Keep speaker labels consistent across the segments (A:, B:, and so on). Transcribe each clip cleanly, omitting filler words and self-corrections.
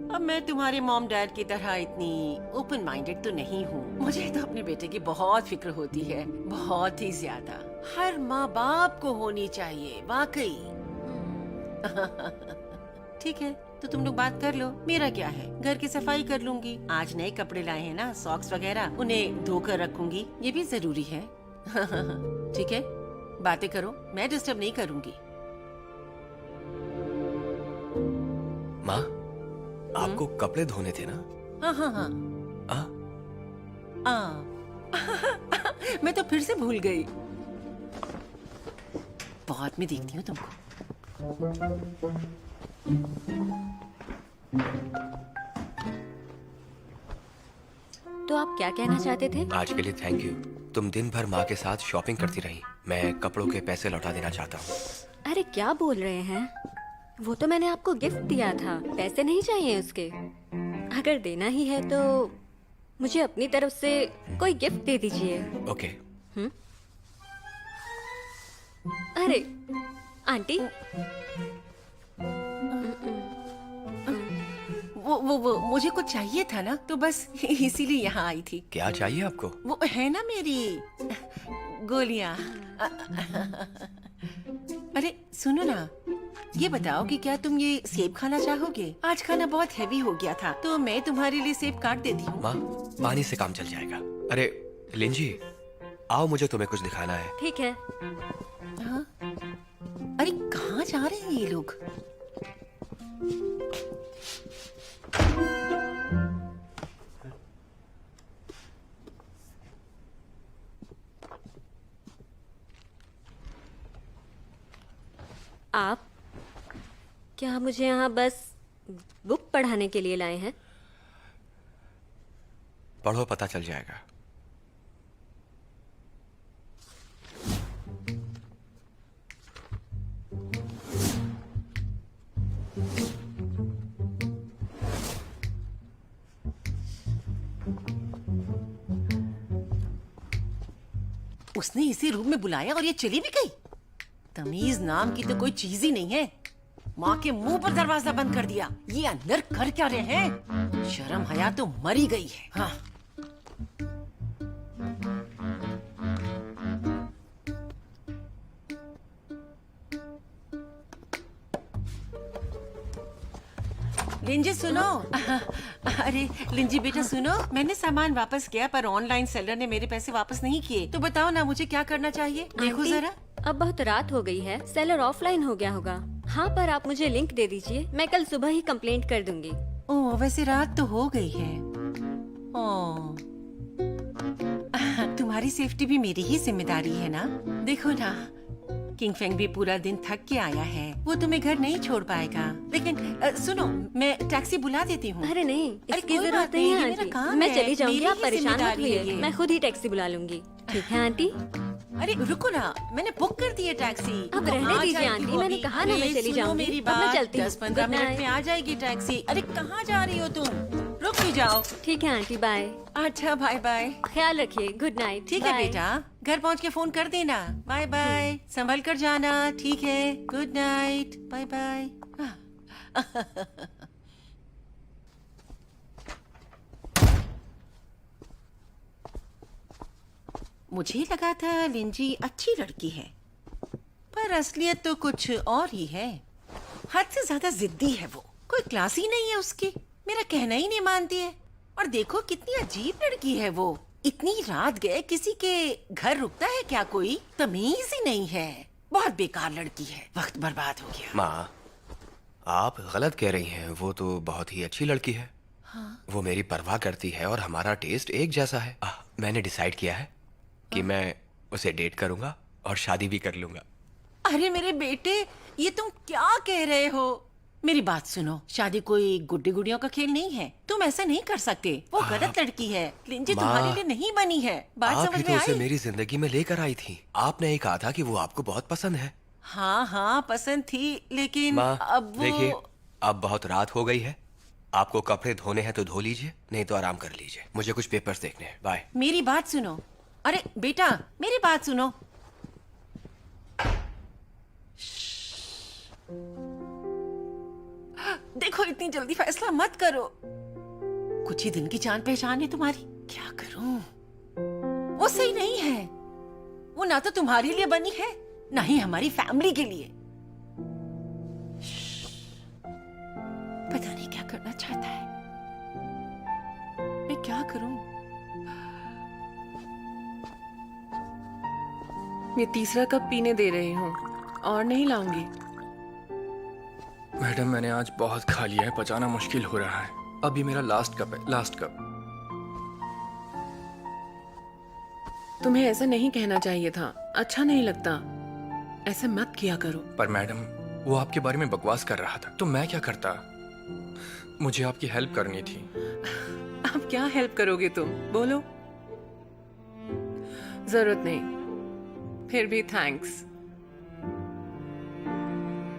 A: अब मैं तुम्हारे मॉम डैड की तरह इतनी ओपन माइंडेड तो नहीं हूँ। मुझे तो अपने बेटे की बहुत फिक्र होती है, बहुत ही ज्यादा। हर माँ बाप को होनी चाहिए, वाकई। ठीक है, तो तुम लोग बात कर लो, मेरा क्या है, घर की सफाई कर लूंगी। आज नए कपड़े लाए हैं ना, सॉक्स वगैरह, उन्हें धोकर रखूंगी, ये भी जरूरी है। ठीक है, बातें करो, मैं डिस्टर्ब नहीं करूंगी।
B: माँ, आपको कपड़े धोने थे ना?
A: हाँ हाँ हाँ। मैं तो फिर से भूल गई। बाद में देखती हूँ तुमको।
C: तो आप क्या कहना चाहते थे?
B: आज के लिए थैंक यू। तुम दिन भर माँ के साथ शॉपिंग करती रही। मैं कपड़ों के पैसे लौटा देना चाहता हूँ।
C: अरे क्या बोल रहे हैं? वो तो मैंने आपको गिफ्ट दिया था, पैसे नहीं चाहिए उसके। अगर देना ही है तो मुझे अपनी तरफ से कोई गिफ्ट दे दीजिए।
B: ओके।
C: अरे आंटी,
A: वो मुझे कुछ चाहिए था ना, तो बस इसीलिए यहाँ आई थी।
B: क्या चाहिए आपको?
A: वो है ना मेरी गोलियां। अरे सुनो ना, ये बताओ कि क्या तुम ये सेब खाना चाहोगे? आज खाना बहुत हैवी हो गया था, तो मैं तुम्हारे लिए सेब काट देती हूँ।
B: माँ, पानी से काम चल जाएगा। अरे लिंजी, आओ, मुझे तुम्हें कुछ दिखाना है।
C: ठीक है।
A: हाँ? अरे कहाँ जा रहे हैं ये लोग?
C: आप क्या मुझे यहाँ बस बुक पढ़ाने के लिए लाए हैं?
B: पढ़ो, पता चल जाएगा।
A: उसने इसी रूम में बुलाया और ये चली भी गई। तमीज नाम की तो कोई चीज ही नहीं है। माँ के मुंह पर दरवाजा बंद कर दिया। ये अंदर कर क्या रहे हैं? शर्म हया तो मरी गई है। हाँ। लिंजी सुनो। अरे लिंजी बेटा सुनो, मैंने सामान वापस किया पर ऑनलाइन सेलर ने मेरे पैसे वापस नहीं किए। तो बताओ ना मुझे क्या करना चाहिए? देखो
C: आंटी,
A: जरा।
C: अब बहुत रात हो गई है, सेलर ऑफलाइन हो गया होगा। हाँ, पर आप मुझे लिंक दे दीजिए, मैं कल सुबह ही कंप्लेंट कर दूंगी।
A: ओह, वैसे रात तो हो गई है। ओह, तुम्हारी सेफ्टी भी मेरी ही जिम्मेदारी है ना। देखो ना, किंग फेंग भी पूरा दिन थक के आया है, वो तुम्हें घर नहीं छोड़ पाएगा। लेकिन सुनो, मैं टैक्सी बुला देती हूँ।
C: अरे नहीं,
A: अरे
C: इसकी
A: कोई
C: जरूरत
A: बात
C: नहीं
A: नहीं,
C: है
A: ये मेरा
C: आंटी,
A: काम
C: मैं
A: है,
C: चली जाऊंगी,
A: मेरी
C: आप
A: ही
C: परेशान मत
A: जिम्मेदारी है
C: होइए,
A: ये।
C: मैं खुद ही टैक्सी बुला लूंगी। ठीक है आंटी?
A: अरे रुको ना, मैंने बुक कर दी है टैक्सी।
C: अब
A: तो
C: रहने
A: आ
C: दीजिए
A: जाएगी
C: आंटी,
A: वो
C: मैंने
A: अभी।
C: कहा ना मैं
A: अरे
C: चली
A: सुनो
C: जाऊंगी,
A: मेरी
C: अब मैं
A: बात,
C: चलती हूँ।
A: 10-15
C: Good
A: मिनट
C: night।
A: में आ जाएगी टैक्सी। अरे कहाँ जा रही हो तुम? रुक भी जाओ।
C: ठीक है आंटी, बाय।
A: अच्छा बाय बाय।
C: ख्याल रखिए, गुड नाइट।
A: ठीक है बेटा, घर पहुंच के फोन कर देना। बाय बाय, संभल कर जाना। ठीक है, गुड नाइट, बाय बाय। मुझे लगा था लिंजी अच्छी लड़की है, पर असलियत तो कुछ और ही है। हद से ज्यादा जिद्दी है वो, कोई क्लास ही नहीं है उसकी, मेरा कहना ही नहीं मानती है। और देखो कितनी अजीब लड़की है वो, इतनी रात गए किसी के घर रुकता है क्या कोई? तमीज ही नहीं है, बहुत बेकार लड़की है, वक्त बर्बाद हो गया।
B: माँ, आप गलत कह रही हैं, वो तो बहुत ही अच्छी लड़की है।
A: हाँ?
B: वो मेरी परवाह करती है और हमारा टेस्ट एक जैसा है। मैंने डिसाइड किया है कि मैं उसे डेट करूंगा और शादी भी कर लूंगा।
A: अरे मेरे बेटे, ये तुम क्या कह रहे हो? मेरी बात सुनो, शादी कोई गुड्डी गुड़ियों का खेल नहीं है। तुम ऐसा नहीं कर सकते। वो गलत लड़की है। लिंजी
B: माँ,
A: तुम्हारे लिए नहीं बनी है। बात
B: आप
A: समझ
B: ही
A: में
B: तो उसे
A: आई?
B: मेरी जिंदगी में लेकर आई थी। आपने ही कहा था कि वो आपको बहुत पसंद है।
A: हाँ हाँ, पसंद थी, लेकिन
B: माँ
A: अब वो
B: देखिए, अब बहुत रात हो गई है। आपको कपड़े धोने हैं तो धो लीजिए, नहीं तो आराम कर लीजिए। मुझे कुछ पेपर्स देखने हैं। बाय।
A: मेरी बात सुनो। अरे बेटा, मेरी बात सुनो। देखो, इतनी जल्दी फैसला मत करो। कुछ ही दिन की जान पहचान है तुम्हारी। क्या करूं? वो सही नहीं है। वो ना तो तुम्हारे लिए बनी है, ना ही हमारी फैमिली के लिए। पता नहीं क्या करना चाहता है। मैं क्या करूं?
D: मैं तीसरा कप पीने दे रही हूँ और नहीं लाऊंगी।
E: मैडम, मैंने आज बहुत खा लिया है, पचाना मुश्किल हो रहा है। अभी मेरा लास्ट कप है, लास्ट कप।
D: तुम्हें ऐसा नहीं कहना चाहिए था, अच्छा नहीं लगता। ऐसे मत किया करो।
E: पर मैडम, वो आपके बारे में बकवास कर रहा था, तो मैं क्या करता? मुझे आपकी हेल्प करनी थी।
D: अब क्या हेल्प करोगे तुम? बोलो। जरूरत नहीं, फिर भी थैंक्स।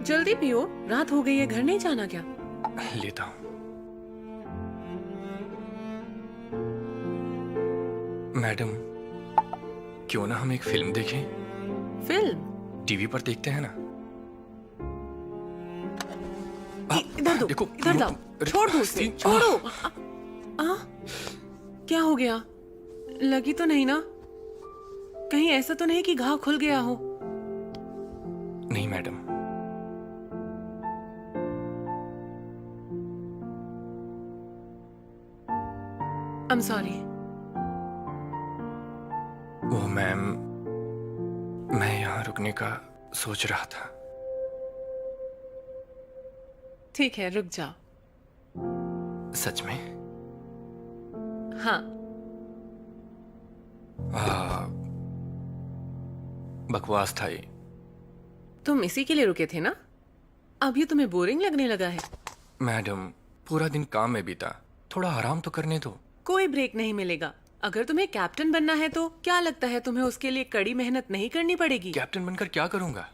D: जल्दी पियो, रात हो गई है। घर नहीं जाना क्या?
E: लेता हूं। मैडम, क्यों ना हम एक फिल्म देखें?
D: फिल्म?
E: टीवी पर देखते हैं ना।
D: इधर दो,
E: देखो,
D: इधर लाओ। छोड़ दो उसे, छोड़ो। क्या हो गया? लगी तो नहीं ना? कहीं ऐसा तो नहीं कि घाव खुल गया हो?
E: नहीं मैडम।
D: I am sorry.
E: वो मैम, मैं यहाँ रुकने का सोच रहा था।
D: ठीक है, रुक जाओ।
E: सच में?
D: हाँ।
E: बकवास था ये।
D: तुम इसी के लिए रुके थे ना? अब ये तुम्हें बोरिंग लगने लगा है?
E: मैडम, पूरा दिन काम में बीता, थोड़ा आराम तो करने दो।
D: कोई ब्रेक नहीं मिलेगा। अगर तुम्हें कैप्टन बनना है तो क्या लगता है तुम्हें उसके लिए कड़ी मेहनत नहीं करनी पड़ेगी?
E: कैप्टन बनकर क्या करूंगा?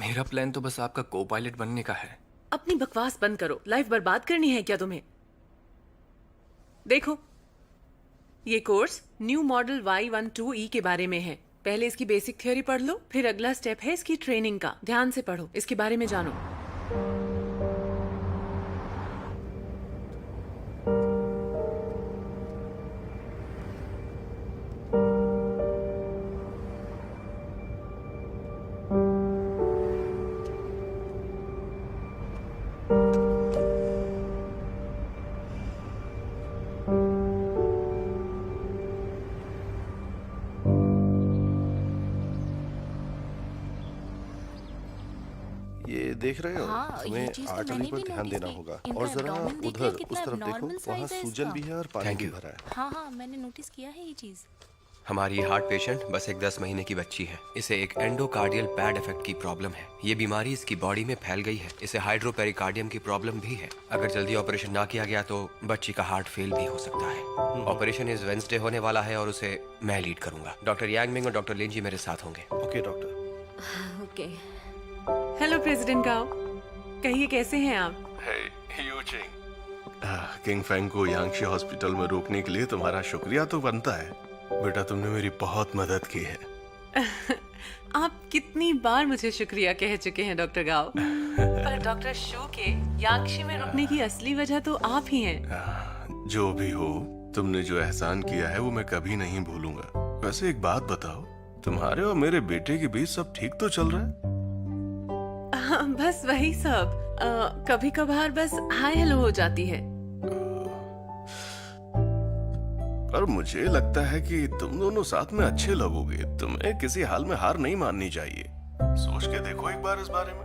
E: मेरा प्लान तो बस आपका को पायलट बनने का है।
D: अपनी बकवास बंद करो। लाइफ बर्बाद करनी है क्या तुम्हें? देखो, ये कोर्स न्यू मॉडल Y12E के बारे में है। पहले इसकी बेसिक थ्योरी पढ़ लो, फिर अगला स्टेप है इसकी ट्रेनिंग का। ध्यान से पढ़ो, इसके बारे में जानो।
F: ये देख रहे हो?
G: हाँ, ये
F: तुम्हें
G: चीज़ तो
F: आर्टरी
G: मैंने
F: पर
G: भी
F: ध्यान
G: नोटिस
F: देना
G: की।
F: होगा।
G: इनका
F: और जरा
G: abdomen देख
F: उधर
G: रहे
F: उस
G: कितना
F: तरफ देखो,
G: abnormal
F: वहाँ
G: size है
F: सूजन
G: इसका।
F: भी है और पानी
B: Thank
F: भी
B: you.
F: भरा है।
G: हाँ हाँ, मैंने नोटिस किया है ये चीज।
B: हमारी हार्ट पेशेंट बस एक 10 महीने की बच्ची है। इसे एक एंडोकार्डियल पैड इफेक्ट की प्रॉब्लम है। ये बीमारी इसकी बॉडी में फैल गई है। इसे हाइड्रोपेरिकार्डियम की प्रॉब्लम भी है। अगर जल्दी ऑपरेशन ना किया गया तो बच्ची का हार्ट फेल भी हो सकता है। ऑपरेशन इस वेंसडे होने वाला है और उसे मैं लीड करूंगा। डॉक्टर यांगमिंग और डॉक्टर लिंजी मेरे साथ होंगे।
F: Okay doctor.
C: Okay.
D: Hello president गाओ, कहिए कैसे हैं आप?
F: किंग फैंग को यांगशी हॉस्पिटल में रोकने के लिए तुम्हारा शुक्रिया तो बनता है। बेटा, तुमने मेरी बहुत मदद की है।
D: आप कितनी बार मुझे शुक्रिया कह चुके हैं डॉक्टर गाओ। पर डॉक्टर शू के यांगशी में रुकने की असली वजह तो आप ही हैं।
F: जो भी हो, तुमने जो एहसान किया है वो मैं कभी नहीं भूलूंगा। वैसे एक बात बताओ, तुम्हारे और मेरे बेटे के बीच सब ठीक तो चल रहा है?
D: बस वही सब। कभी कभार बस हाय हेलो हो जाती है।
F: पर मुझे लगता है कि तुम दोनों साथ में अच्छे लगोगे। तुम्हें किसी हाल में हार नहीं माननी चाहिए। सोच के देखो एक बार इस बारे में।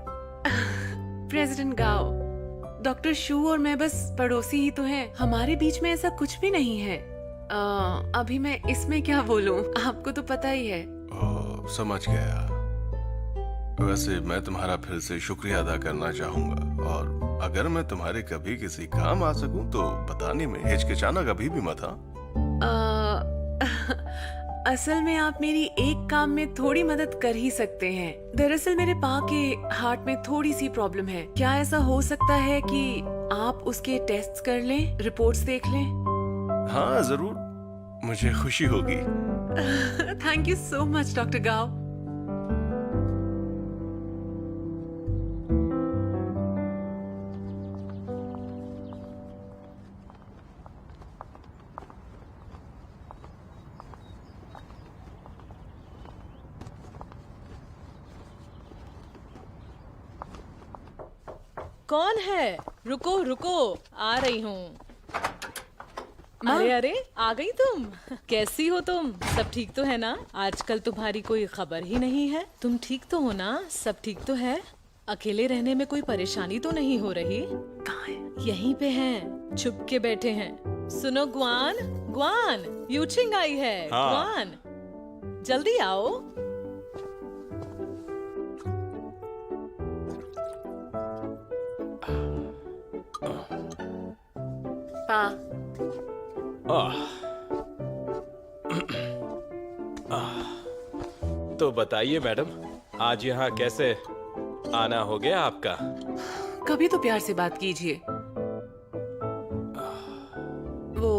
D: प्रेसिडेंट गाओ, डॉक्टर शू और मैं बस पड़ोसी ही तो हैं। हमारे बीच में ऐसा कुछ भी नहीं है। अभी मैं इसमें क्या बोलूं, आपको तो पता ही है।
F: समझ गया। वैसे मैं तुम्हारा फिर से शुक्रिया अदा करना चाहूंगा, और अगर मैं तुम्हारे कभी किसी काम आ सकूं तो बताने में हिचकिचाना कभी भी मत। हाँ,
D: असल में आप मेरी एक काम में थोड़ी मदद कर ही सकते हैं। दरअसल मेरे पा के हार्ट में थोड़ी सी प्रॉब्लम है। क्या ऐसा हो सकता है कि आप उसके टेस्ट्स कर लें, रिपोर्ट्स देख लें?
F: हाँ जरूर, मुझे खुशी होगी।
D: Thank you so much doctor गाओ।
H: कौन है? रुको रुको, आ रही हूँ। अरे अरे, आ गई तुम। कैसी हो तुम? सब ठीक तो है ना? आजकल तुम्हारी कोई खबर ही नहीं है। तुम ठीक तो हो ना? सब ठीक तो है? अकेले रहने में कोई परेशानी तो नहीं हो रही?
D: कहाँ है?
H: यहीं पे हैं, छुप के बैठे हैं। सुनो ग्वान, ग्वान, यूचिंग आई है।
I: हाँ।
H: ग्वान, जल्दी आओ।
D: पा,
I: तो बताइए मैडम, आज यहाँ कैसे आना हो गया आपका?
D: कभी तो प्यार से बात कीजिए। वो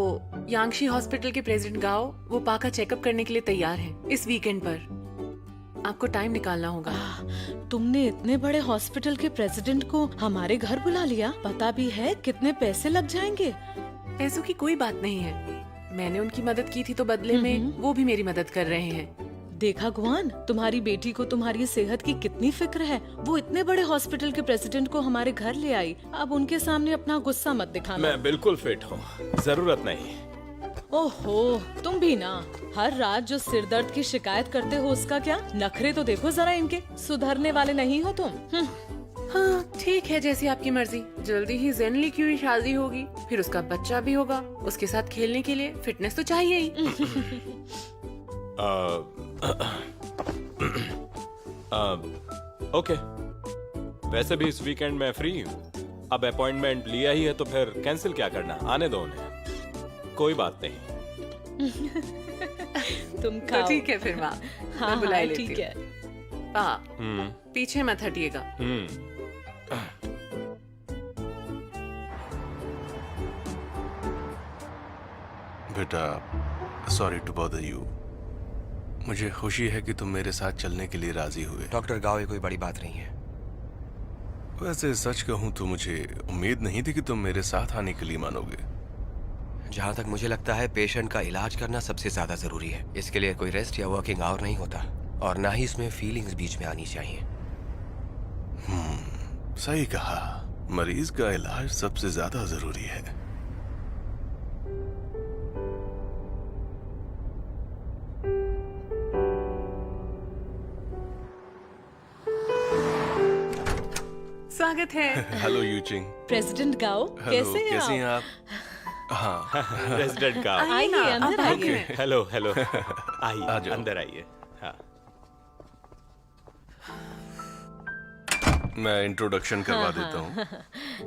D: यांगशी हॉस्पिटल के प्रेसिडेंट गाओ वो पा का चेकअप करने के लिए तैयार हैं इस वीकेंड पर। आपको टाइम निकालना होगा।
H: तुमने इतने बड़े हॉस्पिटल के प्रेसिडेंट को हमारे घर बुला लिया? पता भी है कितने पैसे लग जाएंगे?
D: पैसों की कोई बात नहीं है। मैंने उनकी मदद की थी तो बदले में वो भी मेरी मदद कर रहे हैं।
H: देखा गुआन, तुम्हारी बेटी को तुम्हारी सेहत की कितनी फिक्र है। वो इतने बड़े हॉस्पिटल के प्रेसिडेंट को हमारे घर ले आई। अब उनके सामने अपना गुस्सा मत दिखाना।
I: मैं बिल्कुल फिट हूँ, जरूरत नहीं।
H: ओहो, तुम भी ना। हर रात जो सिरदर्द की शिकायत करते हो उसका क्या? नखरे तो देखो जरा इनके। सुधरने वाले नहीं हो तुम।
D: हाँ ठीक है, जैसी आपकी मर्जी। जल्दी ही जेनली की हुई शादी होगी, फिर उसका बच्चा भी होगा। उसके साथ खेलने के लिए फिटनेस तो चाहिए ही।
I: ओके, वैसे भी इस वीकेंड मैं फ्री हूँ। अब अपॉइंटमेंट लिया ही है तो फिर कैंसिल क्या करना, आने दो उन्हें। कोई बात नहीं।
H: तुम
D: तो
H: खाओ।
D: ठीक है फिर माँ,
H: हाँ
D: मैं बुला
H: हाँ,
D: लेती
H: ठीक
D: हूँ।
H: है।
D: पा,
I: हम्म
D: पीछे मत हटिएगा।
F: बेटा, सॉरी टू बॉदर यू। मुझे खुशी है कि तुम मेरे साथ चलने के लिए राजी हुए।
B: डॉक्टर गाओ, ये कोई बड़ी बात नहीं है।
F: वैसे सच कहूं तो मुझे उम्मीद नहीं थी कि तुम मेरे साथ आने के लिए मानोगे।
B: जहाँ तक मुझे लगता है पेशेंट का इलाज करना सबसे ज्यादा जरूरी है। इसके लिए कोई रेस्ट या वर्किंग आवर नहीं होता, और ना ही इसमें फीलिंग्स बीच में आनी चाहिए।
F: सही कहा, मरीज का इलाज सबसे ज्यादा जरूरी है।
D: स्वागत है।
F: हेलो यूचिंग।
H: प्रेसिडेंट गाओ,
F: हेलो,
H: कैसे हैं आप?
F: आप? हाँ,
I: प्रेसिडेंट का
H: आइए,
D: ना,
H: अंदर
D: आप
H: आइए।
D: आइए।
I: हेलो हेलो,
F: आ
I: आइए
F: जाओ।
I: अंदर आइए। हाँ,
F: मैं इंट्रोडक्शन करवा देता हूँ।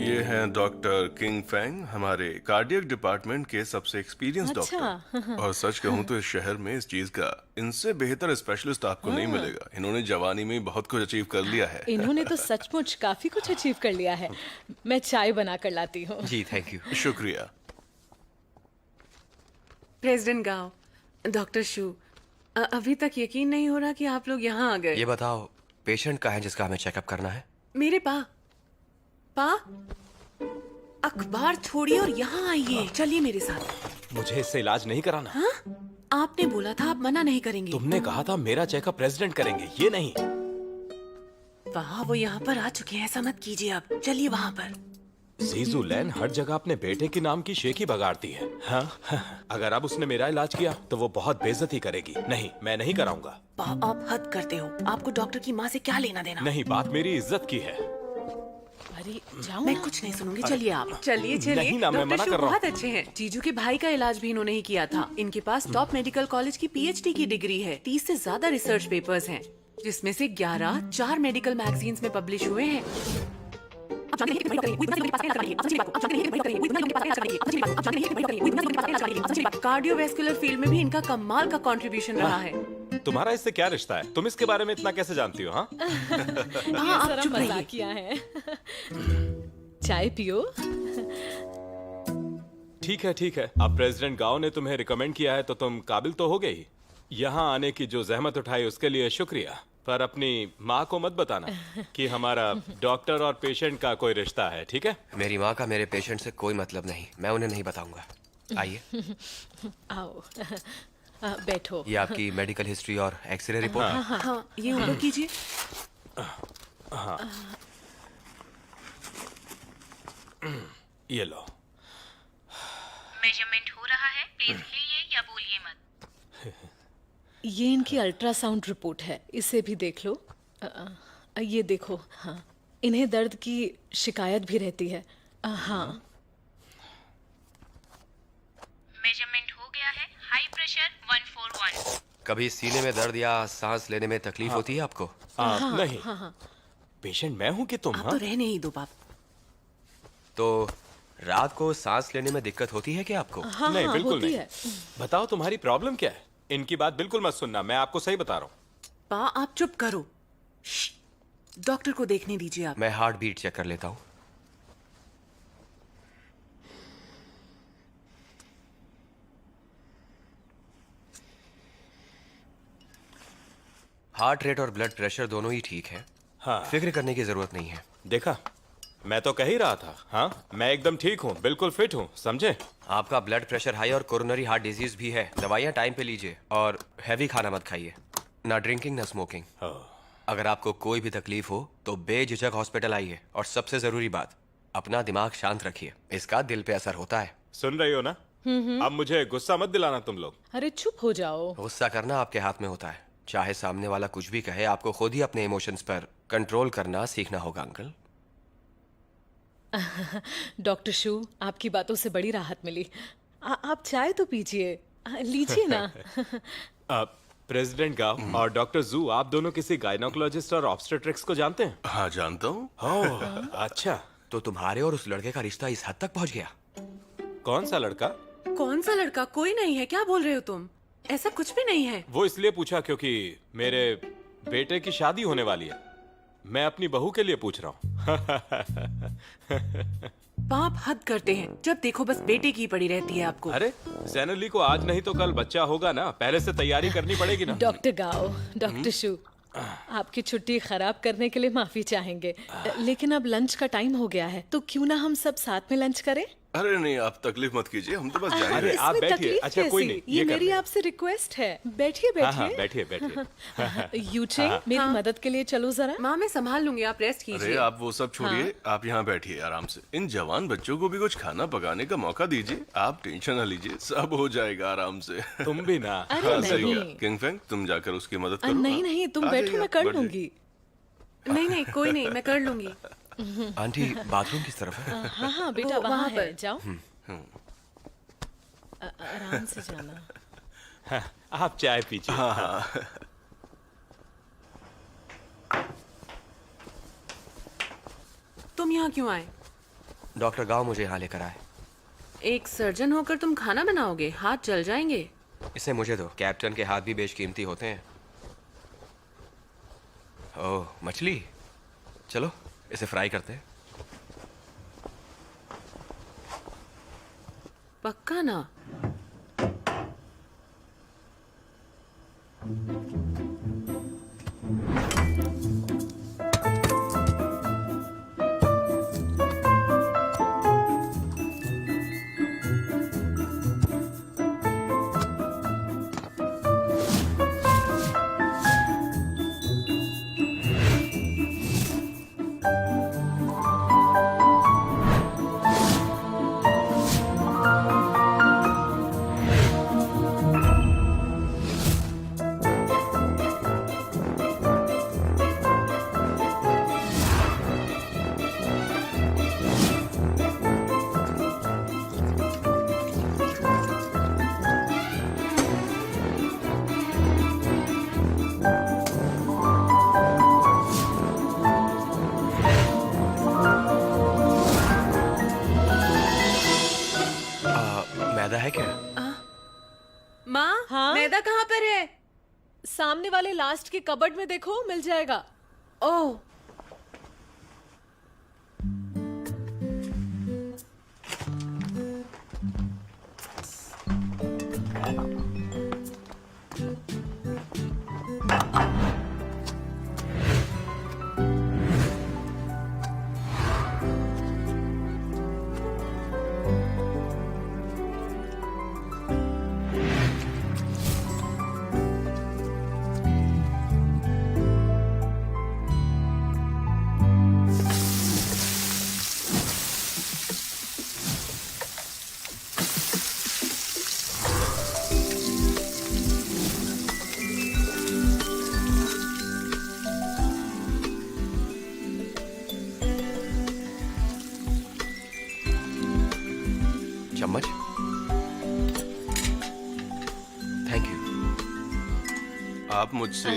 F: ये हैं डॉक्टर किंग फेंग, हमारे कार्डियक डिपार्टमेंट के सबसे एक्सपीरियंस डॉक्टर। और सच कहूँ तो इस शहर में इस चीज का इनसे बेहतर स्पेशलिस्ट आपको नहीं मिलेगा। इन्होंने जवानी में बहुत कुछ अचीव कर लिया है।
H: इन्होंने तो सचमुच काफी कुछ अचीव कर लिया है। मैं चाय बना कर लाती हूँ।
B: जी थैंक यू।
F: शुक्रिया।
D: प्रेसिडेंट गाओ, डॉक्टर शू, अभी तक यकीन नहीं हो रहा कि आप लोग यहाँ आ गए।
B: ये बताओ, पेशेंट का है जिसका हमें चेकअप करना है?
D: मेरे पा, अखबार छोड़िए और यहाँ आइए। चलिए मेरे साथ।
I: मुझे इससे इलाज नहीं कराना।
D: हाँ? आपने बोला था आप मना नहीं करेंगे।
I: तुमने कहा था मेरा चेकअप प्रेसिडेंट करेंगे, ये नहीं।
D: वाह, वो यहाँ पर आ चुके हैं, ऐसा मत कीजिए। अब चलिए वहाँ पर।
I: जीजू लैन हर जगह अपने बेटे के नाम की शेखी बगाड़ती है। हाँ? अगर अब उसने मेरा इलाज किया तो वो बहुत बेइज्जती करेगी। नहीं, मैं नहीं कराऊंगा।
D: पा, आप हद करते हो। आपको डॉक्टर की माँ से क्या लेना देना?
I: नहीं, बात मेरी इज्जत की है।
H: अरे जाओ
D: मैं
H: ना।
D: कुछ नहीं सुनूंगी। चलिए आप। चलिए चलिए।
I: नहीं ना, मैं
D: डॉक्टर
I: मना
D: शू
I: कर रहा हूँ।
D: बहुत अच्छे हैं। जीजू के भाई का इलाज भी इन्होंने ही किया था। इनके पास टॉप मेडिकल कॉलेज की PhD की डिग्री है। 30 से ज्यादा रिसर्च पेपर्स हैं। जिसमें से 11 4 मेडिकल मैगजीन्स में पब्लिश हुए हैं। कार्डियोवैस्कुलर फील्ड में भी इनका कमाल का कंट्रीब्यूशन रहा है।
I: तुम्हारा इससे क्या रिश्ता है? तुम इसके बारे में इतना कैसे जानती हो? हाँ
H: ये
D: आप
H: जरा
D: चुप रहिए।
H: मजाकिया है। चाय पियो।
I: ठीक है। अब प्रेसिडेंट गाओ ने तुम्हें रिकमेंड किया है तो तुम काबिल तो हो गई। यहाँ आने की जो जहमत उठाई उसके लिए शुक्रिया, पर अपनी माँ को मत बताना कि हमारा डॉक्टर और पेशेंट का कोई रिश्ता है, ठीक है?
B: मेरी माँ का मेरे पेशेंट से कोई मतलब नहीं, मैं उन्हें नहीं बताऊंगा। आइए,
H: आओ। बैठो।
B: ये आपकी मेडिकल हिस्ट्री और एक्सरे रिपोर्ट है।
D: हाँ, ये ऊपर कीजिए।
I: ये लो।
G: मेजरमेंट हो रहा है, प्लीज हिलिए या बोलिए मत।
H: ये इनकी अल्ट्रासाउंड रिपोर्ट है, इसे भी देख लो। ये देखो। हाँ, इन्हें दर्द की शिकायत भी रहती है। हाँ,
G: मेजरमेंट हो गया है, हाई प्रेशर 141।
B: कभी सीने में दर्द या सांस लेने में तकलीफ होती है आपको?
I: नहीं, पेशेंट मैं हूँ कि तुम?
D: आप
I: हाँ?
D: तो रहने ही दो बाप।
B: तो रात को सांस लेने में दिक्कत होती है क्या आपको?
H: हाँ,
I: नहीं,
H: हाँ,
I: बिल्कुल
H: होती
I: नहीं।
H: है।
I: बताओ तुम्हारी प्रॉब्लम क्या है? इनकी बात बिल्कुल मत सुनना, मैं आपको सही बता रहा हूँ।
D: पा, आप चुप करो। श्श्श, डॉक्टर को देखने दीजिए आप।
B: मैं हार्ट बीट चेक कर लेता हूँ। हार्ट रेट और ब्लड प्रेशर दोनों ही ठीक है।
I: हाँ।
B: फिक्र करने की जरूरत नहीं है।
I: देखा, मैं तो कह ही रहा था। हाँ, मैं एकदम ठीक हूँ, बिल्कुल फिट हूँ, समझे?
B: आपका ब्लड प्रेशर हाई और कोरोनरी हार्ट डिजीज भी है। दवाइयाँ टाइम पे लीजिए और हैवी खाना मत खाइए। ना ड्रिंकिंग ना स्मोकिंग। अगर आपको कोई भी तकलीफ हो तो बेझिझक हॉस्पिटल आइए, और सबसे जरूरी बात, अपना दिमाग शांत रखिए, इसका दिल पे असर होता है।
I: सुन रही हो ना? अब मुझे गुस्सा मत दिलाना तुम लोग।
H: अरे चुप हो जाओ।
B: गुस्सा करना आपके हाथ में होता है। चाहे सामने वाला कुछ भी कहे, आपको खुद ही अपने इमोशंस पर कंट्रोल करना सीखना होगा अंकल।
H: डॉक्टर शू, आपकी बातों से बड़ी राहत मिली। आप चाय तो पीजिए। लीजिए ना।
I: प्रेसिडेंट गाव और डॉक्टर जू, आप दोनों किसी गायनोकोलॉजिस्ट और ऑब्स्टेट्रिक्स को जानते हैं?
F: हाँ, जानता हूँ।
I: अच्छा,
B: तो तुम्हारे और उस लड़के का रिश्ता इस हद तक पहुंच गया?
I: कौन सा लड़का?
D: कौन सा लड़का? कोई नहीं है। क्या बोल रहे हो तुम? ऐसा कुछ भी नहीं है।
I: वो इसलिए पूछा क्योंकि मेरे बेटे की शादी होने वाली है। मैं अपनी बहू के लिए पूछ रहा हूँ।
D: बाप हद करते हैं, जब देखो बस बेटे की पड़ी रहती है आपको।
I: अरे, जैनली को आज नहीं तो कल बच्चा होगा ना, पहले से तैयारी करनी पड़ेगी ना।
H: डॉक्टर गाओ, डॉक्टर शू, आपकी छुट्टी खराब करने के लिए माफी चाहेंगे, लेकिन अब लंच का टाइम हो गया है, तो क्यों ना हम सब साथ में लंच करें?
F: अरे नहीं, आप तकलीफ मत कीजिए, हम तो बस जाएंगे।
I: अरे, आप
H: इसमें
I: बैठिए।
H: तकलीफ
I: अच्छा, कोई
H: कैसी?
I: नहीं,
H: ये
I: कर
H: मेरी
I: लें।
H: आपसे रिक्वेस्ट है। बैठिए
I: हाँ,
H: बैठिए।
I: बैठिए।
H: यूचिंग, मेरी मदद के लिए चलो जरा।
D: माँ, मैं संभाल लूंगी, आप रेस्ट
F: अरे
D: कीजिए।
F: आप वो सब छोड़िए, आप यहाँ बैठिए आराम से। इन जवान बच्चों को भी कुछ खाना पकाने का मौका दीजिए। आप टेंशन ना लीजिए, सब हो जाएगा आराम से।
I: तुम भी ना।
H: अरे
F: हाँ, सही
H: नहीं।
F: कहा। किंग फेंग, तुम जाकर उसकी मदद करो।
H: नहीं नहीं, तुम
F: आ
H: बैठो,
F: जाइए,
H: मैं कर
F: बैठिए।
H: लूंगी।
D: नहीं नहीं, कोई नहीं, मैं कर लूंगी।
B: आंटी, बाथरूम किस तरफ है?
H: हाँ हाँ बेटा,
D: वो
H: वहाँ
D: वहाँ
H: है,
D: पर।
H: जाओ। आराम से जाना।
I: आप चाय पीजिए।
D: तुम यहाँ क्यों आए?
B: डॉक्टर गांव मुझे यहाँ लेकर आए।
D: एक सर्जन होकर तुम खाना बनाओगे? हाथ जल जाएंगे।
B: इसे मुझे दो, कैप्टन के हाथ भी बेशकीमती होते हैं। ओह, मछली, चलो इसे फ्राई करते हैं।
D: पक्का ना?
H: सामने वाले लास्ट के कबर्ड में देखो, मिल जाएगा।
D: ओह,
B: चम्मच। Thank you.
F: आप मुझसे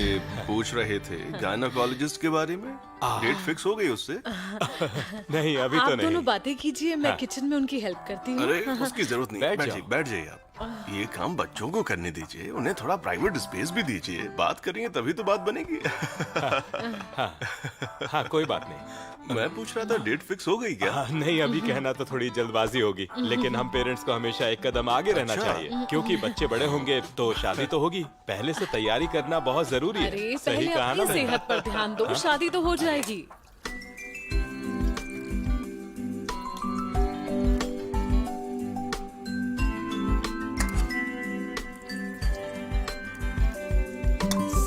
F: पूछ रहे थे गायनोकोलॉजिस्ट के बारे में? डेट फिक्स हो गई उससे?
I: नहीं, अभी
H: आप
I: तो नहीं।
H: दोनों बातें कीजिए, मैं किचन में उनकी हेल्प करती हूँ।
F: अरे उसकी जरूरत नहीं,
I: बैठ
F: बैठ
I: जाओ।
F: बैठ जाइए आप। ये काम बच्चों को करने दीजिए, उन्हें थोड़ा प्राइवेट स्पेस भी दीजिए। बात करेंगे तभी तो बात बनेगी।
I: हाँ, कोई बात नहीं।
F: मैं पूछ रहा था डेट फिक्स हो गई क्या?
I: नहीं, अभी कहना तो थोड़ी जल्दबाजी होगी, लेकिन हम पेरेंट्स को हमेशा एक कदम आगे रहना
F: अच्छा।
I: चाहिए, क्योंकि बच्चे बड़े होंगे तो शादी तो होगी। पहले से तैयारी करना बहुत जरूरी
H: अरे
I: है। सही
H: पहले
I: कहा ना
H: अपनी
I: मैंने?
H: सेहत पर ध्यान दो, शादी तो हो जाएगी।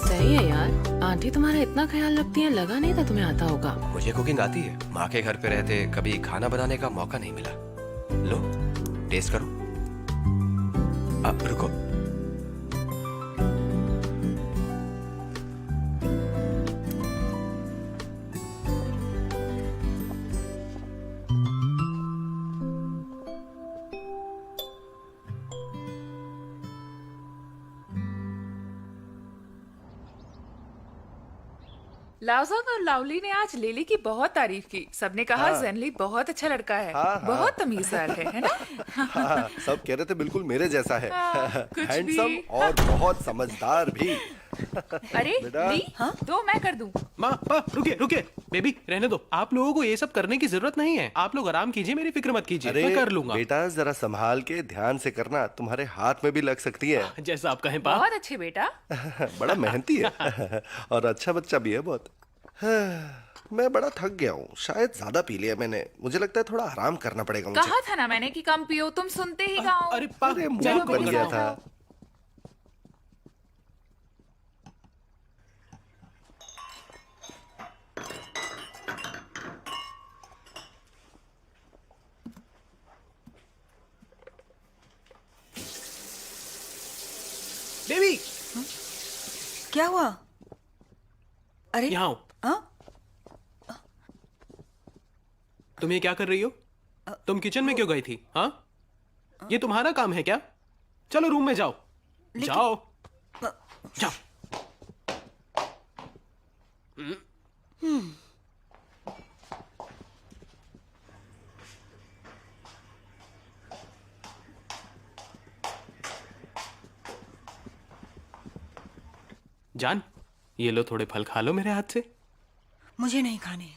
D: सही है यार, आंटी तुम्हारा इतना ख्याल रखती हैं, लगा नहीं था तुम्हें आता होगा।
B: मुझे कुकिंग आती है। माँ के घर पे रहते कभी खाना बनाने का मौका नहीं मिला। लो, टेस्ट करो। अब रुको।
J: लाउजोंग और लाउली ने आज लिली की बहुत तारीफ की। सबने कहा जेनली बहुत अच्छा लड़का है, बहुत तमीज़दार है ना?
K: हाँ, सब कह रहे थे बिल्कुल मेरे जैसा है।
J: कुछ
K: हैंडसम
J: भी।
K: और बहुत समझदार भी।
J: अरे
K: बेटा।
J: ली, तो मैं कर दूं।
L: माँ रुकिए रुकिए, बेबी रहने दो। आप लोगों को ये सब करने की जरूरत नहीं है। आप लोग आराम कीजिए, मेरी फिक्र मत कीजिए, मैं कर लूंगा।
K: बेटा जरा संभाल के ध्यान से करना, तुम्हारे हाथ में भी लग सकती है।
L: जैसा आप कहें पा।
J: बहुत अच्छे बेटा।
K: बड़ा मेहनती है और अच्छा बच्चा भी है बहुत। मैं बड़ा थक गया हूँ, शायद ज्यादा पी लिया मैंने। मुझे लगता है थोड़ा आराम करना पड़ेगा मुझे।
J: कहा था ना मैंने कि कम पियो, तुम सुनते ही गाओ।
L: अरे पा,
K: अरे
L: चलो
K: मूड बन
L: बेबी,
K: गया
L: जाओ।
K: था।
L: बेबी
A: क्या हुआ? अरे
L: यहाँ आओ।
A: हाँ?
L: तुम ये क्या कर रही हो? तुम किचन में क्यों गई थी? हाँ, ये तुम्हारा काम है क्या? चलो रूम में जाओ। जाओ जाओ। जान, ये लो थोड़े फल खा लो मेरे हाथ से।
A: मुझे नहीं खाने।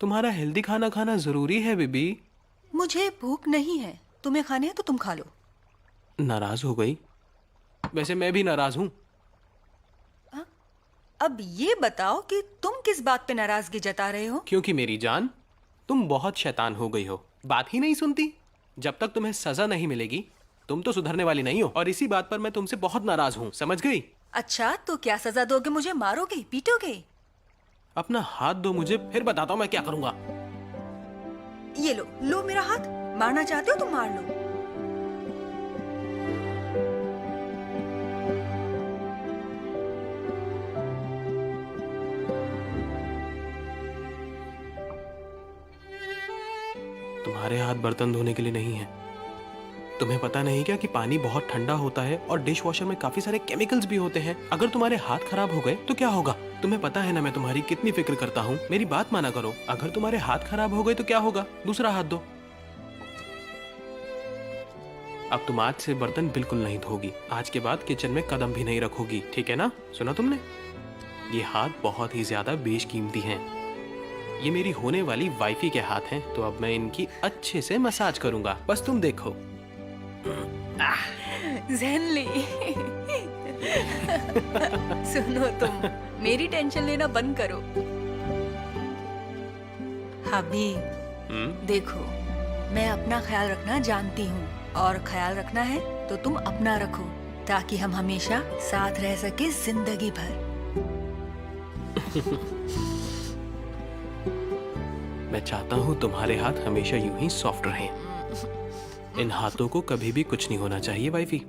L: तुम्हारा हेल्दी खाना खाना जरूरी है बेबी।
A: मुझे भूख नहीं है। तुम्हें खाने हैं तो तुम खा लो।
L: नाराज हो गई? वैसे मैं भी नाराज हूँ।
A: अब ये बताओ कि तुम किस बात पे नाराजगी जता रहे हो?
L: क्योंकि मेरी जान, तुम बहुत शैतान हो गई हो, बात ही नहीं सुनती। जब तक तुम्हें सजा नहीं मिलेगी तुम तो सुधरने वाली नहीं हो, और इसी बात पर मैं तुमसे बहुत नाराज हूँ, समझ गई?
A: अच्छा, तो क्या सजा दोगे? मुझे मारोगे, पीटोगे?
L: अपना हाथ दो मुझे, फिर बताता हूँ मैं क्या करूंगा।
A: ये लो, लो मेरा हाथ। मारना चाहते हो तो मार लो।
L: तुम्हारे हाथ बर्तन धोने के लिए नहीं है। तुम्हें पता नहीं क्या कि पानी बहुत ठंडा होता है और डिश वॉशर में काफी सारे केमिकल्स भी होते हैं। अगर तुम्हारे हाथ खराब हो गए तो क्या होगा? तुम्हें पता है ना मैं तुम्हारी कितनी फिक्र करता हूँ। मेरी बात माना करो। अगर तुम्हारे हाथ खराब हो गए तो क्या होगा? दूसरा हाथ दो। अब तुम आज से बर्तन बिल्कुल नहीं धोगी। आज के बाद किचन में कदम भी नहीं रखोगी, ठीक है ना? सुना तुमने? ये हाथ बहुत ही ज्यादा बेशकीमती हैं। ये मेरी होने वाली वाइफी के हाथ हैं, तो अब मैं इनकी अच्छे से मसाज करूंगा, बस तुम देखो।
M: ज़ेनली सुनो, तुम मेरी टेंशन लेना बंद करो। अभी देखो, मैं अपना ख्याल रखना जानती हूँ, और ख्याल रखना है तो तुम अपना रखो, ताकि हम हमेशा साथ रह सके जिंदगी भर।
L: मैं चाहता हूँ तुम्हारे हाथ हमेशा यूं ही सॉफ्ट रहें। इन हाथों को कभी भी कुछ नहीं होना चाहिए वाइफी।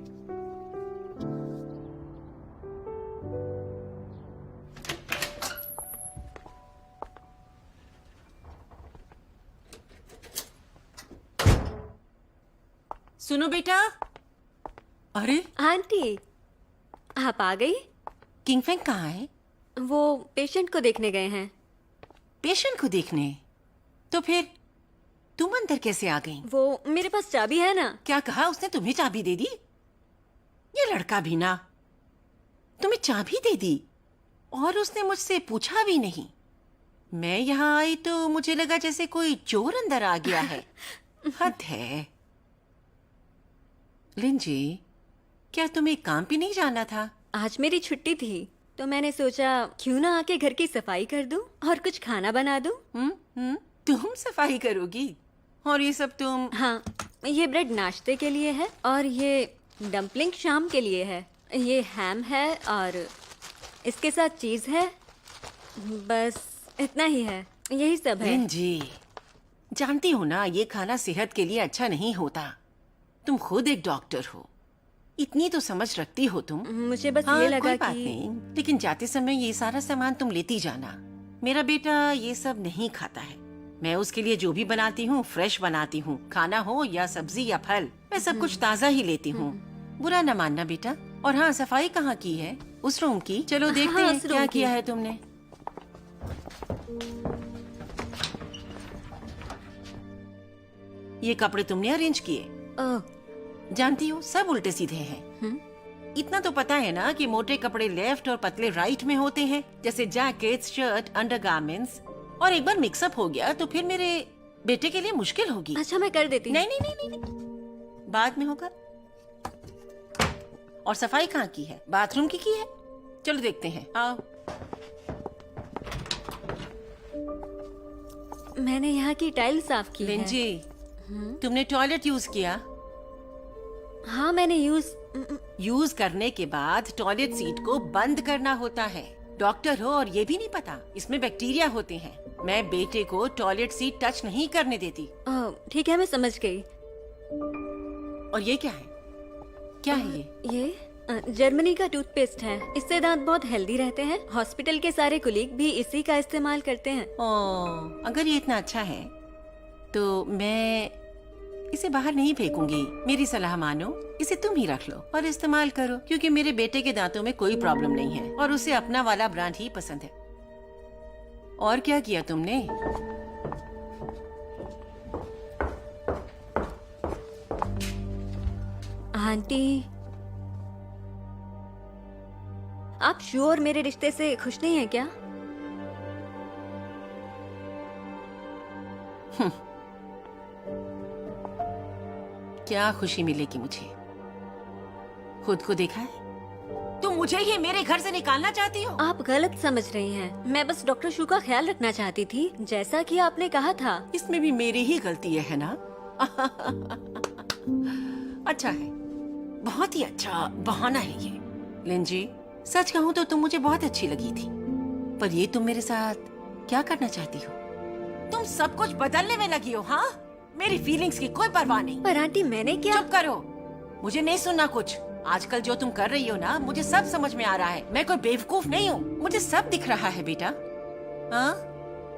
A: सुनो बेटा। अरे
C: आंटी, आप आ गई?
A: किंग फेंग कहाँ है?
C: वो पेशेंट को देखने गए हैं।
A: पेशेंट को देखने? तो फिर तुम अंदर कैसे आ गई?
C: वो मेरे पास चाबी है ना।
A: क्या कहा उसने? तुम्हें चाबी दे दी? ये लड़का भी ना तुम्हें चाबी दे दी, और उसने मुझसे पूछा भी नहीं। मैं यहाँ आई तो मुझे लगा जैसे कोई चोर अंदर आ गया है। हद है। लिंजी, क्या तुम्हें काम पे नहीं जाना था?
C: आज मेरी छुट्टी थी, तो मैंने सोचा क्यों ना आके घर की सफाई कर दूं और कुछ खाना बना दूं।
A: तुम सफाई करोगी? और ये सब तुम?
C: हाँ, ये ब्रेड नाश्ते के लिए है, और ये डम्पलिंग शाम के लिए है। ये हैम है, और इसके साथ चीज है। बस इतना ही है, यही सब है।
A: जी, जानती हो ना, ये खाना सेहत के लिए अच्छा नहीं होता। तुम खुद एक डॉक्टर हो, इतनी तो समझ रखती हो तुम।
C: मुझे बस
A: हाँ,
C: ये लगा
A: कोई बात
C: कि
A: नहीं, लेकिन जाते समय ये सारा सामान तुम लेती जाना। मेरा बेटा ये सब नहीं खाता है। मैं उसके लिए जो भी बनाती हूँ फ्रेश बनाती हूँ, खाना हो या सब्जी या फल, मैं सब कुछ ताज़ा ही लेती हूँ। बुरा न मानना बेटा। और हाँ, सफाई कहाँ की है? उस रूम की? चलो देखते
C: हाँ,
A: हैं
C: उस रूम
A: क्या
C: की।
A: किया है तुमने। ये कपड़े तुमने अरेंज किए? जानती हो, सब उल्टे सीधे हैं। इतना तो पता है ना कि मोटे कपड़े लेफ्ट और पतले राइट में होते हैं, जैसे जैकेट्स, शर्ट, अंडरगारमेंट्स। और एक बार मिक्सअप हो गया तो फिर मेरे बेटे के लिए मुश्किल होगी।
C: अच्छा, मैं कर देती हूँ।
A: नहीं नहीं नहीं नहीं, बाद में होगा। और सफाई कहाँ की है? बाथरूम की है? चलो देखते हैं, आओ।
C: मैंने यहाँ की टाइल साफ की है।
A: लिंजी, तुमने टॉयलेट यूज किया?
C: हाँ, मैंने
A: यूज करने के बाद टॉयलेट सीट को बंद करना होता है। डॉक्टर हो और ये भी नहीं पता? इसमें बैक्टीरिया होते हैं। मैं बेटे को टॉयलेट सीट टच नहीं करने देती।
C: ठीक है, मैं समझ गई।
A: और ये क्या है? क्या है ये?
C: ये जर्मनी का टूथपेस्ट है। इससे दांत बहुत हेल्दी रहते हैं। हॉस्पिटल के सारे कुलीग भी इसी का इस्तेमाल करते हैं।
A: अगर ये इतना अच्छा है तो मैं इसे बाहर नहीं फेंकूंगी। मेरी सलाह मानो, इसे तुम ही रख लो और इस्तेमाल करो, क्योंकि मेरे बेटे के दांतों में कोई प्रॉब्लम नहीं है और उसे अपना वाला ब्रांड ही पसंद है। और क्या किया तुमने?
C: आंटी, आप श्योर मेरे रिश्ते से खुश नहीं हैं क्या?
A: क्या खुशी मिलेगी मुझे? खुद को देखा है? तुम मुझे ही मेरे घर से निकालना चाहती हो?
C: आप गलत समझ रही हैं। मैं बस डॉक्टर शू का ख्याल रखना चाहती थी, जैसा कि आपने कहा था।
A: इसमें भी मेरी ही गलती है ना? अच्छा है, बहुत ही अच्छा बहाना है ये। लिंजी, सच कहूँ तो तुम मुझे बहुत अच्छी लगी थी, पर ये तुम मेरे साथ क्या करना चाहती हो? तुम सब कुछ बदलने में लगी हो। हाँ, मेरी फीलिंग्स की कोई परवाह नहीं।
C: पर आंटी, मैंने क्या?
A: चुप करो, मुझे नहीं सुनना कुछ। आजकल जो तुम कर रही हो ना, मुझे सब समझ में आ रहा है। मैं कोई बेवकूफ नहीं हूँ, मुझे सब दिख रहा है बेटा। हाँ,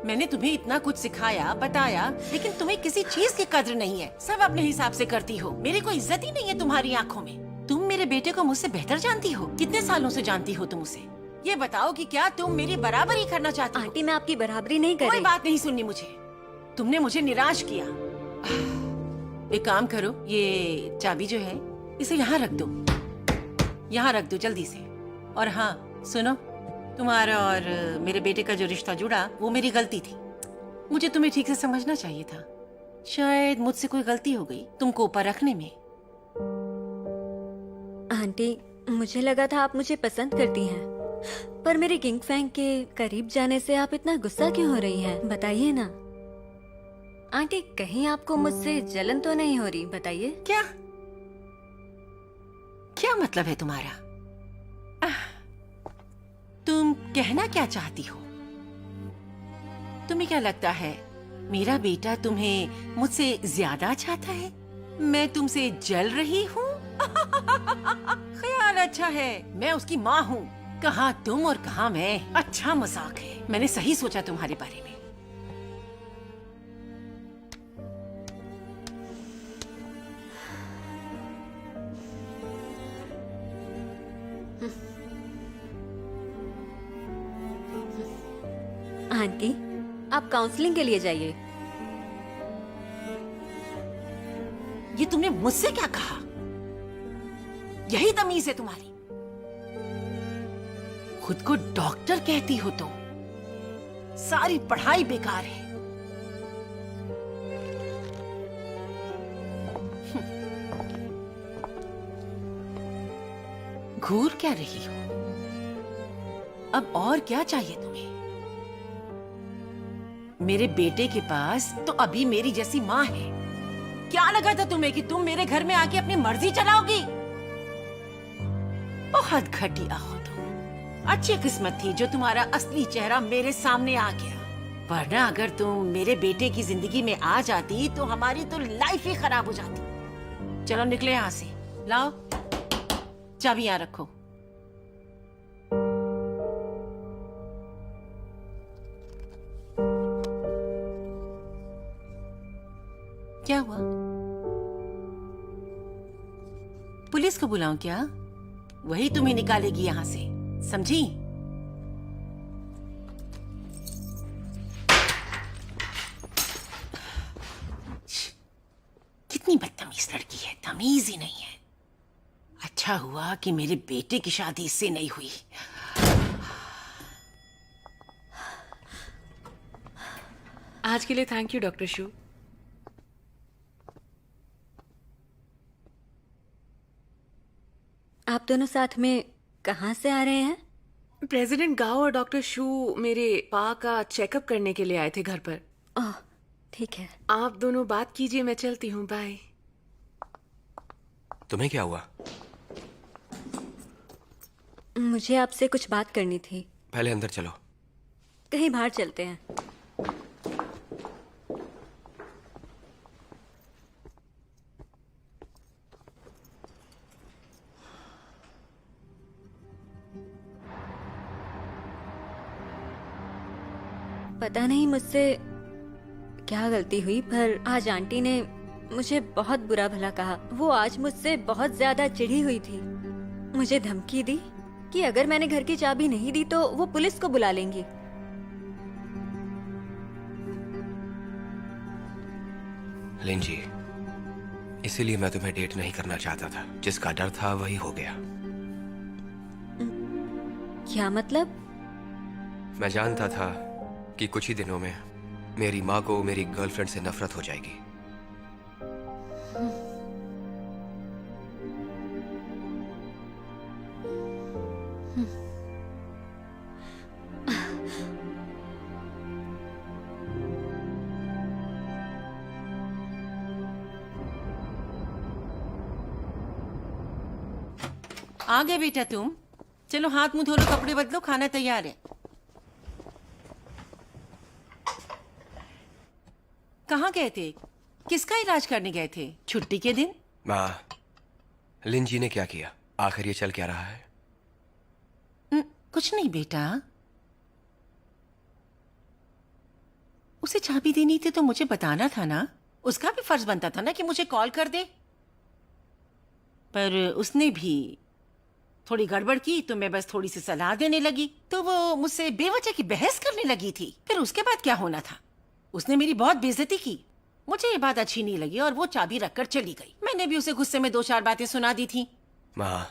A: मैंने तुम्हें इतना कुछ सिखाया, बताया, लेकिन तुम्हें किसी चीज की कद्र नहीं है। सब अपने हिसाब से करती हो। मेरी कोई इज्जत ही नहीं है तुम्हारी आंखों में। तुम मेरे बेटे को मुझसे बेहतर जानती हो। कितने सालों से जानती हो तुम उसे? ये बताओ कि क्या तुम मेरी बराबरी करना चाहती हो?
C: आंटी, मैं आपकी बराबरी नहीं कर रही।
A: कोई बात नहीं सुननी मुझे। तुमने मुझे निराश किया। एक काम करो, ये चाबी जो है इसे यहाँ रख दो, यहाँ रख दो जल्दी से। और हाँ सुनो, तुम्हारा और मेरे बेटे का जो रिश्ता जुड़ा वो मेरी गलती थी। मुझे तुम्हें ठीक से समझना चाहिए था। शायद मुझसे कोई गलती हो गई तुमको ऊपर रखने में।
C: आंटी, मुझे लगा था आप मुझे पसंद करती हैं, पर मेरे किंग फैंग के करीब जाने से आप इतना गुस्सा क्यों हो रही हैं? बताइए ना। आंटी, कहीं आपको मुझसे जलन तो नहीं हो रही? बताइए।
A: क्या क्या मतलब है तुम्हारा? तुम कहना क्या चाहती हो? तुम्हें क्या लगता है मेरा बेटा तुम्हें मुझसे ज्यादा चाहता है? मैं तुमसे जल रही हूँ? ख्याल अच्छा है, मैं उसकी माँ हूँ। कहाँ तुम और कहाँ मैं। अच्छा मजाक है, मैंने सही सोचा तुम्हारे बारे में।
C: आंटी, आप काउंसलिंग के लिए जाइए।
A: ये तुमने मुझसे क्या कहा? यही तमीज है तुम्हारी? खुद को डॉक्टर कहती हो तो सारी पढ़ाई बेकार है। घूर क्या रही हो? अब और क्या चाहिए तुम्हें? मेरे बेटे के पास तो अभी मेरी जैसी माँ है। क्या लगा था तुम्हें कि तुम मेरे घर में आके अपनी मर्जी चलाओगी? बहुत घटिया हो तुम। अच्छी किस्मत थी जो तुम्हारा असली चेहरा मेरे सामने आ गया, वरना अगर तुम मेरे बेटे की जिंदगी में आ जाती तो हमारी तो लाइफ ही खराब हो जाती। चलो निकले यहाँ से। लाओ चाबी यहाँ रखो। क्या हुआ? पुलिस को बुलाऊं क्या? वही तुम्हें निकालेगी यहाँ से, समझी? कितनी बदतमीज लड़की है, तमीज ही नहीं है। अच्छा हुआ कि मेरे बेटे की शादी इससे नहीं हुई।
D: आज के लिए थैंक यू डॉक्टर शू।
C: आप दोनों साथ में कहाँ से आ रहे हैं?
D: प्रेसिडेंट गाओ और डॉक्टर शू मेरे पा का चेकअप करने के लिए आए थे घर पर।
C: ओह, ठीक है।
D: आप दोनों बात कीजिए, मैं चलती हूँ। बाय।
B: तुम्हें क्या हुआ?
C: मुझे आपसे कुछ बात करनी थी।
B: पहले अंदर चलो।
C: कहीं बाहर चलते हैं। पता नहीं मुझसे क्या गलती हुई, पर आज आंटी ने मुझे बहुत बुरा भला कहा। वो आज मुझसे बहुत ज्यादा चिढ़ी हुई थी। मुझे धमकी दी कि अगर मैंने घर की चाबी नहीं दी तो वो पुलिस को बुला लेंगी।
B: लिन जी, इसीलिए मैं तुम्हें डेट नहीं करना चाहता था। जिसका डर था वही हो गया।
C: क्या मतलब?
B: मैं जानता था कि कुछ ही दिनों में मेरी माँ को मेरी गर्लफ्रेंड से नफरत हो जाएगी।
A: आ गए बेटा तुम। चलो हाथ मुंह धो लो, कपड़े बदलो, खाना तैयार है। कहाँ गए थे? किसका इलाज करने गए थे छुट्टी के दिन?
B: माँ, लिन जी ने क्या किया? आखिर ये चल क्या रहा है?
A: कुछ नहीं बेटा, उसे चाबी देनी थी तो मुझे बताना था ना। उसका भी फर्ज बनता था ना कि मुझे कॉल कर दे। पर उसने भी थोड़ी गड़बड़ की तो मैं बस थोड़ी सी सलाह देने लगी तो वो मुझसे बेवजह की बहस करने लगी थी। फिर उसके बाद क्या होना था? उसने मेरी बहुत बेइज्जती की। मुझे ये बात अच्छी नहीं लगी और वो चाबी रखकर चली गई। मैंने भी उसे गुस्से में 2-4 बातें सुना दी थी।
B: माँ,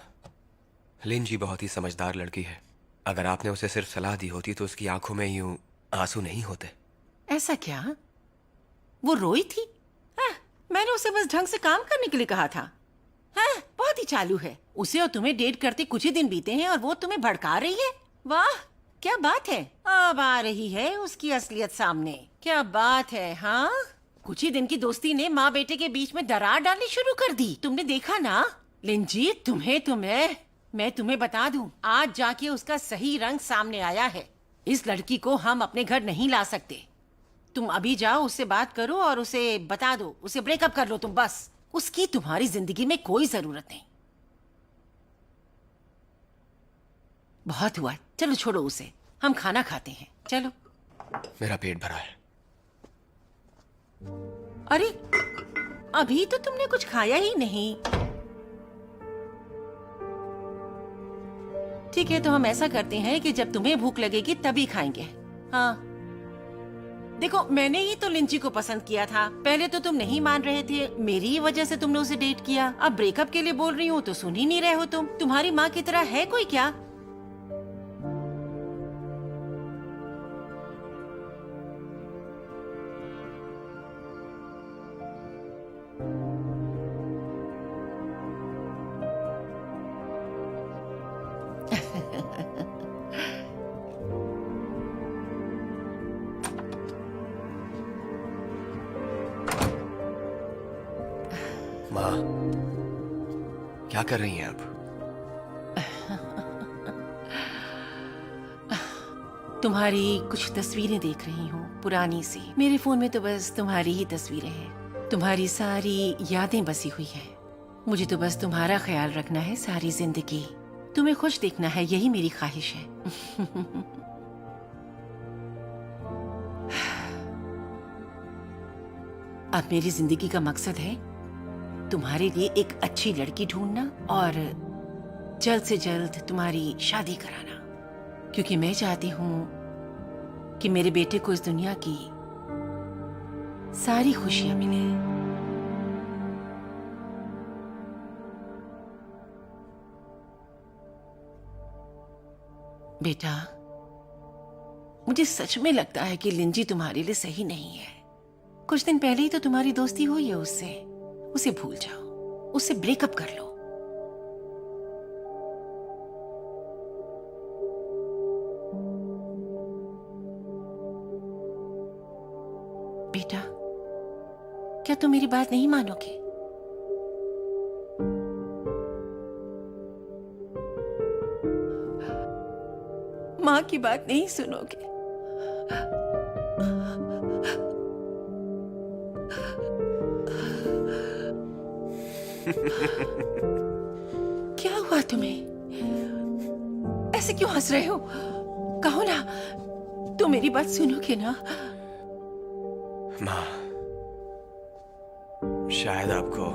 B: लिन जी बहुत ही समझदार लड़की है। अगर आपने उसे सिर्फ सलाह दी होती तो उसकी आंखों में यूं आंसू नहीं होते।
A: ऐसा क्या? वो रोई थी? मैंने उसे बस ढंग से काम करने के लिए कहा था। बहुत ही चालू है। उसे और तुम्हें डेट करते कुछ ही दिन बीते हैं और वो तुम्हें भड़का रही है। वाह, क्या बात है। अब आ रही है उसकी असलियत सामने। क्या बात है। हाँ, कुछ ही दिन की दोस्ती ने माँ बेटे के बीच में दरार डालनी शुरू कर दी। तुमने देखा ना? लिन जी, मैं तुम्हें बता दूं, आज जाके उसका सही रंग सामने आया है। इस लड़की को हम अपने घर नहीं ला सकते। तुम अभी जाओ, उससे बात करो और उसे बता दो, उसे ब्रेकअप कर लो तुम बस। उसकी तुम्हारी जिंदगी में कोई जरूरत नहीं। बहुत हुआ, चलो छोड़ो उसे, हम खाना खाते हैं। चलो।
B: मेरा पेट भरा है।
A: अरे, अभी तो तुमने कुछ खाया ही नहीं। ठीक है, तो हम ऐसा करते हैं कि जब तुम्हें भूख लगेगी तभी खाएंगे। हाँ, देखो, मैंने ही तो लिंची को पसंद किया था। पहले तो तुम नहीं मान रहे थे, मेरी ही वजह से तुमने उसे डेट किया। अब ब्रेकअप के लिए बोल रही हूँ तो सुन ही नहीं रहे हो तुम। तुम्हारी माँ की तरह है कोई क्या?
B: माँ, क्या कर रही हैं आप?
A: तुम्हारी कुछ तस्वीरें देख रही हूँ, पुरानी सी। मेरे फोन में तो बस तुम्हारी ही तस्वीरें हैं। तुम्हारी सारी यादें बसी हुई हैं। मुझे तो बस तुम्हारा ख्याल रखना है सारी जिंदगी। तुम्हें खुश देखना है, यही मेरी ख्वाहिश है। अब मेरी जिंदगी का मकसद है तुम्हारे लिए एक अच्छी लड़की ढूंढना और जल्द से जल्द तुम्हारी शादी कराना, क्योंकि मैं चाहती हूँ कि मेरे बेटे को इस दुनिया की सारी खुशियां मिले। बेटा, मुझे सच में लगता है कि लिंजी तुम्हारे लिए सही नहीं है। कुछ दिन पहले ही तो तुम्हारी दोस्ती हुई है उससे। उसे भूल जाओ, उससे ब्रेकअप कर लो। बेटा, क्या तुम मेरी बात नहीं मानोगे? माँ की बात नहीं सुनोगे? क्या हुआ तुम्हें? ऐसे क्यों हंस रहे हो? कहो ना, तुम मेरी बात सुनोगे ना?
B: माँ, शायद आपको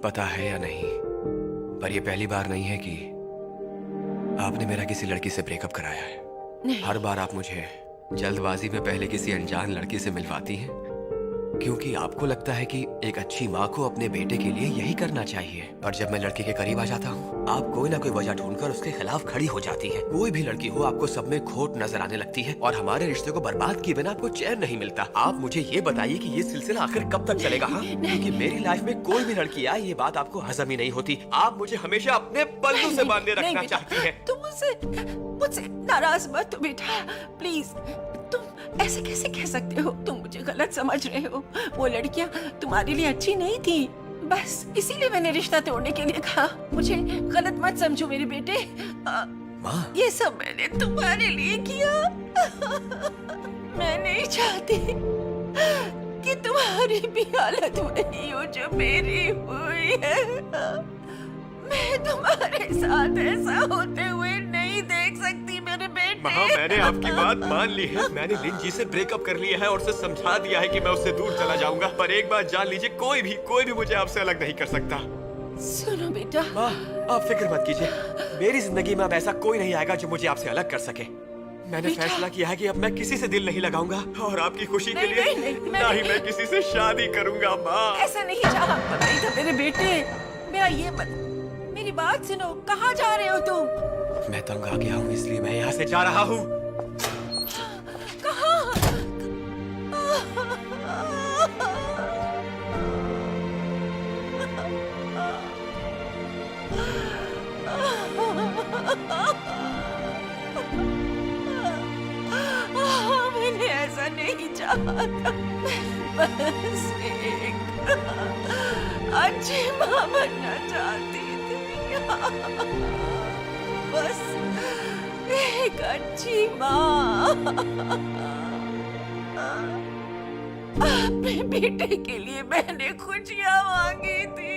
B: पता है या नहीं, पर यह पहली बार नहीं है कि आपने मेरा किसी लड़की से ब्रेकअप कराया है।
A: नहीं।
B: हर बार आप मुझे जल्दबाजी में पहले किसी अनजान लड़की से मिलवाती हैं, क्योंकि आपको लगता है कि एक अच्छी माँ को अपने बेटे के लिए यही करना चाहिए। पर जब मैं लड़के के करीब आ जाता हूँ, आप कोई ना कोई वजह ढूंढकर उसके खिलाफ खड़ी हो जाती हैं। कोई भी लड़की हो, आपको सब में खोट नजर आने लगती है और हमारे रिश्ते को बर्बाद किए बिना आपको चैन नहीं मिलता। आप मुझे ये बताइए कि ये सिलसिला आखिर कब तक चलेगा? हाँ, क्योंकि मेरी लाइफ में कोई भी लड़की आए, ये बात आपको हजम ही नहीं होती। आप मुझे हमेशा अपने पल्लू से बांधे रखना चाहती है।
A: तुम मुझसे नाराज मत हो बेटा, प्लीज। तुम ऐसे कैसे कह सकते हो? तुम मुझे गलत समझ रहे हो। वो लड़कियां तुम्हारे लिए अच्छी नहीं थी, बस इसीलिए मैंने रिश्ता तोड़ने के लिए कहा। मुझे गलत मत समझो मेरे बेटे। ये सब मैंने तुम्हारे लिए किया। मैं नहीं चाहती कि तुम्हारी भी हालत वही हो जो मेरी हुई है। मैं तुम्हारे साथ ऐसा होते हुए नहीं देख सकती मेरे बेटे।
B: माँ, मैंने आपकी बात मान ली है। मैंने लिन जी से ब्रेकअप कर लिया है और उसे समझा दिया है कि मैं उससे दूर चला जाऊंगा। पर एक बात जान लीजिए, कोई भी मुझे आपसे अलग नहीं कर सकता।
A: सुनो बेटा।
B: माँ, आप फिक्र मत कीजिए। मेरी जिंदगी में अब ऐसा कोई नहीं आएगा जो मुझे आपसे अलग कर सके। मैंने
A: बेटा।
B: फैसला किया है कि अब मैं किसी से दिल नहीं लगाऊंगा और आपकी खुशी के
A: नहीं,
B: लिए
A: नहीं, नहीं,
B: ना ही मैं किसी से शादी करूंगा माँ।
A: ऐसा नहीं चाहा नहीं था मेरे बेटे। मेरा ये मेरी बात सुनो, कहाँ जा रहे हो तुम?
B: मैं तंग आ गया हूँ इसलिए मैं यहाँ से जा रहा हूँ।
A: मैंने ऐसा नहीं चाहा था। बस एक अच्छी माँ बनना चाहती थी। बस एक अच्छी माँ। अपने बेटे के लिए मैंने खुशियाँ मांगी थी।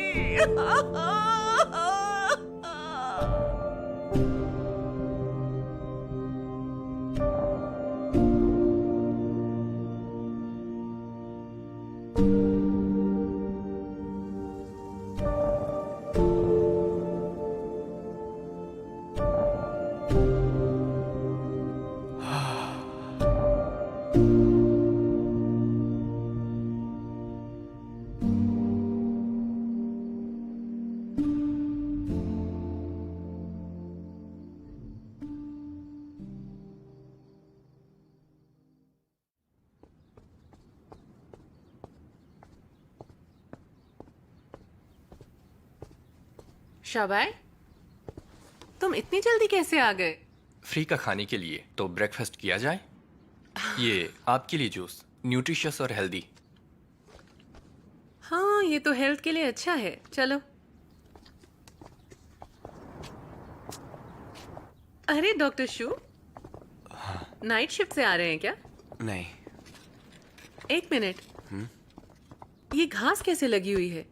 D: शाबाश, तुम इतनी जल्दी कैसे आ गए?
E: फ्री का खाने के लिए तो ब्रेकफास्ट किया जाए। ये आपके लिए जूस, न्यूट्रिशियस और हेल्दी।
D: हाँ, ये तो हेल्थ के लिए अच्छा है। चलो। अरे डॉक्टर शू, नाइट शिफ्ट से आ रहे हैं क्या?
B: नहीं।
D: एक मिनट, ये घास कैसे लगी हुई है?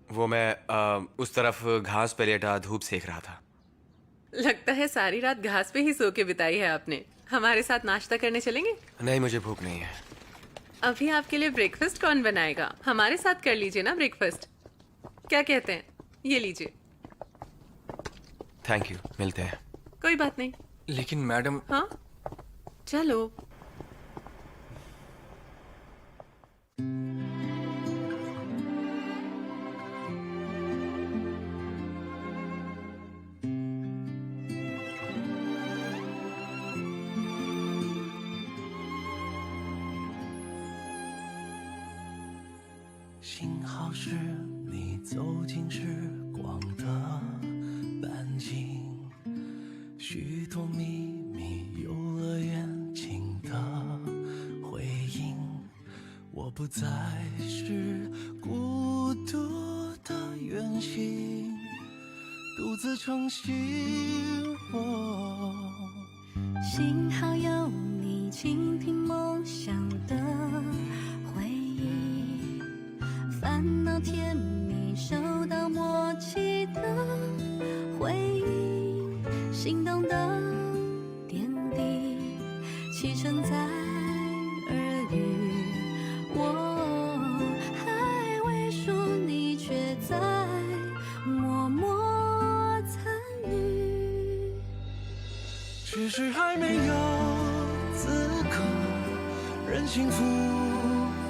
B: वो मैं उस तरफ घास पे लेटा धूप सेक रहा था।
D: लगता है सारी रात घास पे ही सो के बिताई है आपने। हमारे साथ नाश्ता करने चलेंगे?
B: नहीं, मुझे भूख नहीं है।
D: अभी आपके लिए ब्रेकफास्ट कौन बनाएगा? हमारे साथ कर लीजिए ना ब्रेकफास्ट। क्या कहते हैं? ये लीजिए।
B: थैंक यू, मिलते हैं।
D: कोई बात नहीं।
E: लेकिन मैडम।
D: हाँ, चलो।
N: 幸好是你走进时光的半径，许多秘密游乐园情的回应。我不再是孤独的远行，独自撑起我。
O: 幸好有你倾听梦想的回忆，烦恼甜蜜收到默契的回应，心动的点滴启程在耳语，我还未说，你却在默默参与。
N: 只是还没有资格任幸福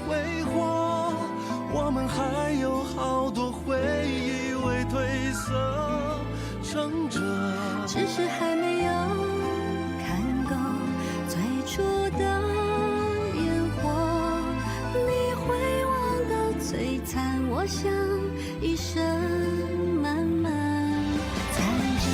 N: 挥霍，我们还有好多回忆未褪色撑着。
O: 只是还没有看够最初的烟火，你会望到最惨，我想一生慢慢站着。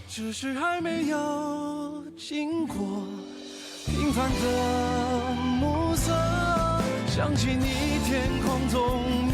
N: 只是还没有经过平凡的暮色，想起你天空中